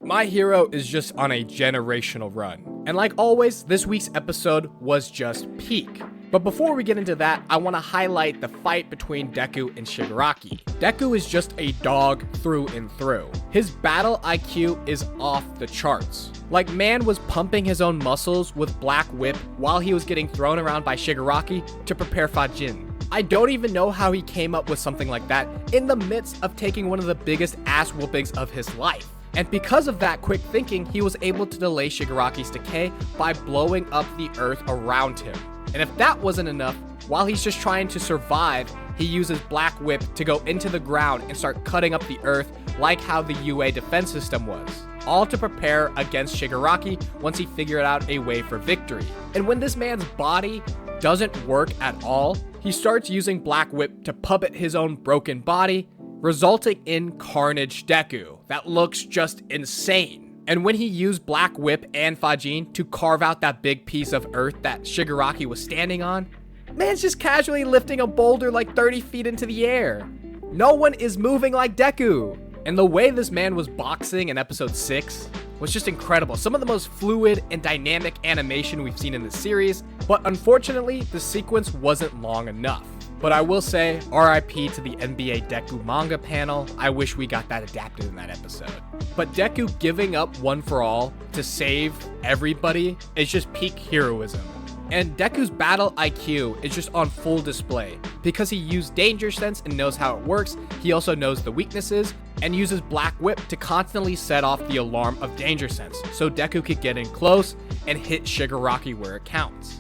My hero is just on a generational run. And like always, this week's episode was just peak. But before we get into that, I want to highlight the fight between Deku and Shigaraki. Deku is just a dog through and through. His battle IQ is off the charts. Like, man was pumping his own muscles with Black Whip while he was getting thrown around by Shigaraki to prepare Fajin. I don't even know how he came up with something like that in the midst of taking one of the biggest ass whoopings of his life. And because of that quick thinking, he was able to delay Shigaraki's decay by blowing up the earth around him. And if that wasn't enough, while he's just trying to survive, he uses Black Whip to go into the ground and start cutting up the earth like how the UA defense system was, all to prepare against Shigaraki once he figured out a way for victory. And when this man's body doesn't work at all, he starts using Black Whip to puppet his own broken body, resulting in Carnage Deku that looks just insane. And when he used Black Whip and Fajin to carve out that big piece of earth that Shigaraki was standing on, man's just casually lifting a boulder like 30 feet into the air. No one is moving like Deku. And the way this man was boxing in episode 6 was just incredible. Some of the most fluid and dynamic animation we've seen in the series, but unfortunately, the sequence wasn't long enough. But I will say, RIP to the NBA Deku manga panel. I wish we got that adapted in that episode. But Deku giving up one for all to save everybody is just peak heroism. And Deku's battle IQ is just on full display. Because he used Danger Sense and knows how it works, he also knows the weaknesses and uses Black Whip to constantly set off the alarm of Danger Sense so Deku could get in close and hit Shigaraki where it counts.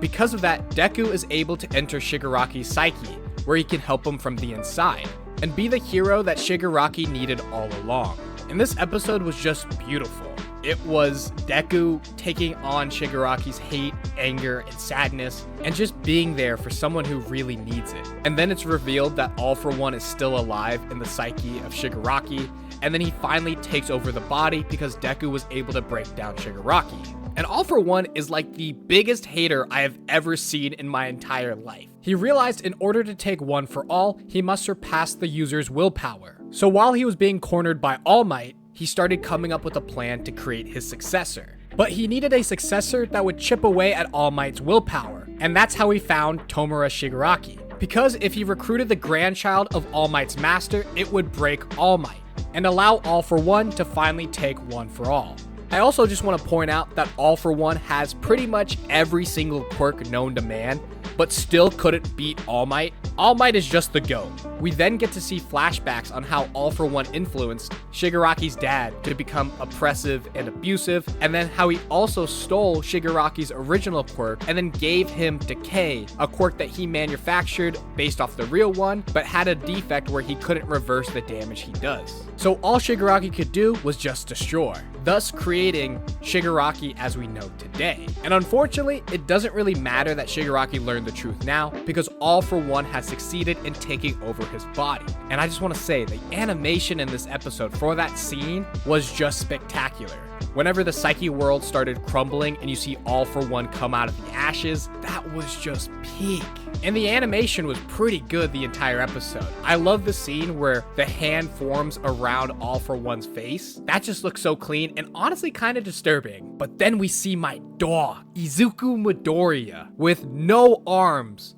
Because of that, Deku is able to enter Shigaraki's psyche, where he can help him from the inside, and be the hero that Shigaraki needed all along. And this episode was just beautiful. It was Deku taking on Shigaraki's hate, anger, and sadness, and just being there for someone who really needs it. And then it's revealed that All For One is still alive in the psyche of Shigaraki, and then he finally takes over the body because Deku was able to break down Shigaraki. And All For One is like the biggest hater I have ever seen in my entire life. He realized in order to take One For All, he must surpass the user's willpower. So while he was being cornered by All Might, he started coming up with a plan to create his successor. But he needed a successor that would chip away at All Might's willpower, and that's how he found Tomura Shigaraki. Because if he recruited the grandchild of All Might's master, it would break All Might, and allow All For One to finally take One For All. I also just want to point out that All For One has pretty much every single quirk known to man, but still couldn't beat All Might. All Might is just the GOAT. We then get to see flashbacks on how All For One influenced Shigaraki's dad to become oppressive and abusive, and then how he also stole Shigaraki's original quirk and then gave him Decay, a quirk that he manufactured based off the real one, but had a defect where he couldn't reverse the damage he does. So all Shigaraki could do was just destroy, thus creating Shigaraki as we know today. And unfortunately, it doesn't really matter that Shigaraki learned the truth now, because All For One has succeeded in taking over his body. And I just want to say, the animation in this episode for that scene was just spectacular. Whenever the Psyche world started crumbling and you see All For One come out of the ashes, that was just peak. And the animation was pretty good the entire episode. I love the scene where the hand forms around All For One's face. That just looks so clean and honestly kind of disturbing. But then we see my dog, Izuku Midoriya, with no arms,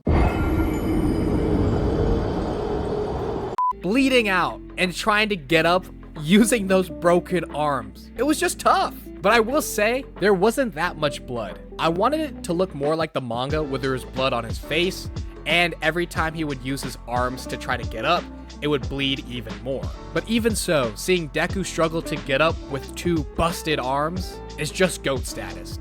bleeding out and trying to get up using those broken arms. It was just tough. But I will say, there wasn't that much blood. I wanted it to look more like the manga where there was blood on his face, and every time he would use his arms to try to get up, it would bleed even more. But even so, seeing Deku struggle to get up with two busted arms is just GOAT status.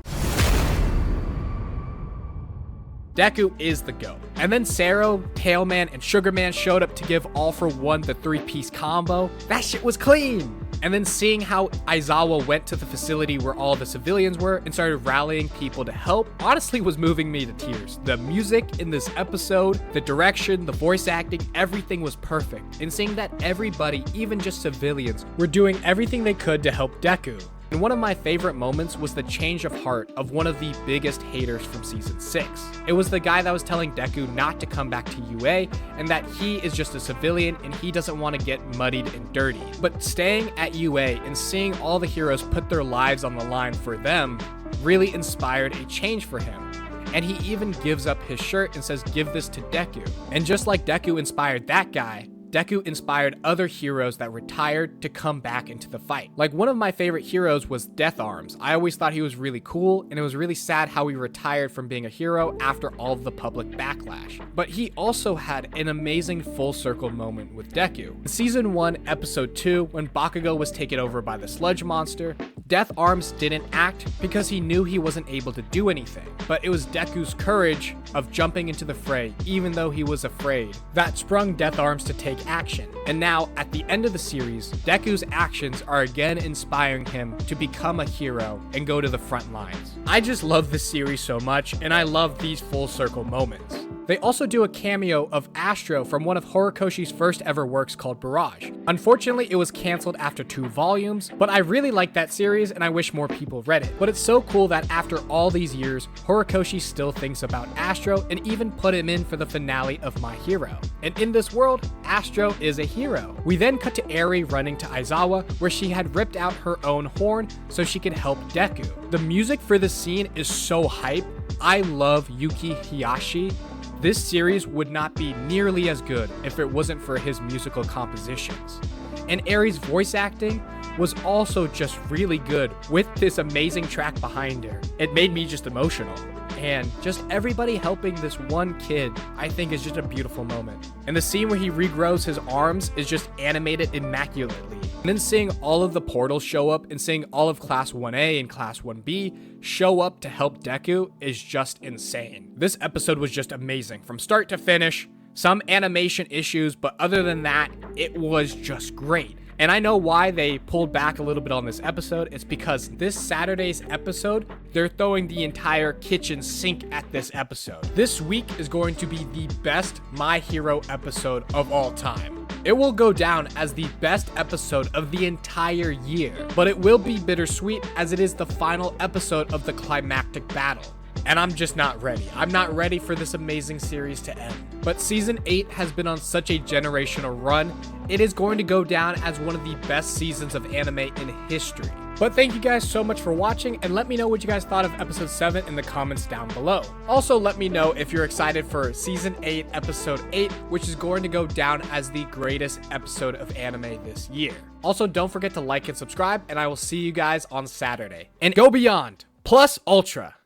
Deku is the GOAT. And then Sero, Pale Man, and Sugar Man showed up to give All For One the 3-piece combo. That shit was clean! And then seeing how Aizawa went to the facility where all the civilians were and started rallying people to help honestly was moving me to tears. The music in this episode, the direction, the voice acting, everything was perfect. And seeing that everybody, even just civilians, were doing everything they could to help Deku. And one of my favorite moments was the change of heart of one of the biggest haters from season 6. It was the guy that was telling Deku not to come back to UA and that he is just a civilian and he doesn't want to get muddied and dirty. But staying at UA and seeing all the heroes put their lives on the line for them really inspired a change for him. And he even gives up his shirt and says, "Give this to Deku." And just like Deku inspired that guy, Deku inspired other heroes that retired to come back into the fight. Like, one of my favorite heroes was Death Arms. I always thought he was really cool, and it was really sad how he retired from being a hero after all of the public backlash. But he also had an amazing full circle moment with Deku. In Season 1, Episode 2, when Bakugo was taken over by the sludge monster, Death Arms didn't act because he knew he wasn't able to do anything. But it was Deku's courage of jumping into the fray, even though he was afraid, that sprung Death Arms to take action. And now, at the end of the series, Deku's actions are again inspiring him to become a hero and go to the front lines. I just love this series so much, and I love these full circle moments. They also do a cameo of Astro from one of Horikoshi's first ever works called Barrage. Unfortunately, it was canceled after 2 volumes, but I really like that series and I wish more people read it. But it's so cool that after all these years, Horikoshi still thinks about Astro and even put him in for the finale of My Hero. And in this world, Astro is a hero. We then cut to Eri running to Aizawa, where she had ripped out her own horn so she could help Deku. The music for this scene is so hype. I love Yuki Hiyashi. This series would not be nearly as good if it wasn't for his musical compositions. And Eri's voice acting was also just really good with this amazing track behind her. It made me just emotional. And just everybody helping this one kid, I think, is just a beautiful moment. And the scene where he regrows his arms is just animated immaculately. And then seeing all of the portals show up and seeing all of Class 1A and Class 1B show up to help Deku is just insane. This episode was just amazing from start to finish. Some animation issues, but other than that, it was just great. And I know why they pulled back a little bit on this episode. It's because this Saturday's episode, they're throwing the entire kitchen sink at this episode. This week is going to be the best My Hero episode of all time. It will go down as the best episode of the entire year, but it will be bittersweet as it is the final episode of the climactic battle. And I'm just not ready. I'm not ready for this amazing series to end. But Season 8 has been on such a generational run, it is going to go down as one of the best seasons of anime in history. But thank you guys so much for watching, and let me know what you guys thought of Episode 7 in the comments down below. Also, let me know if you're excited for Season 8, Episode 8, which is going to go down as the greatest episode of anime this year. Also, don't forget to like and subscribe, and I will see you guys on Saturday. And go beyond, plus ultra.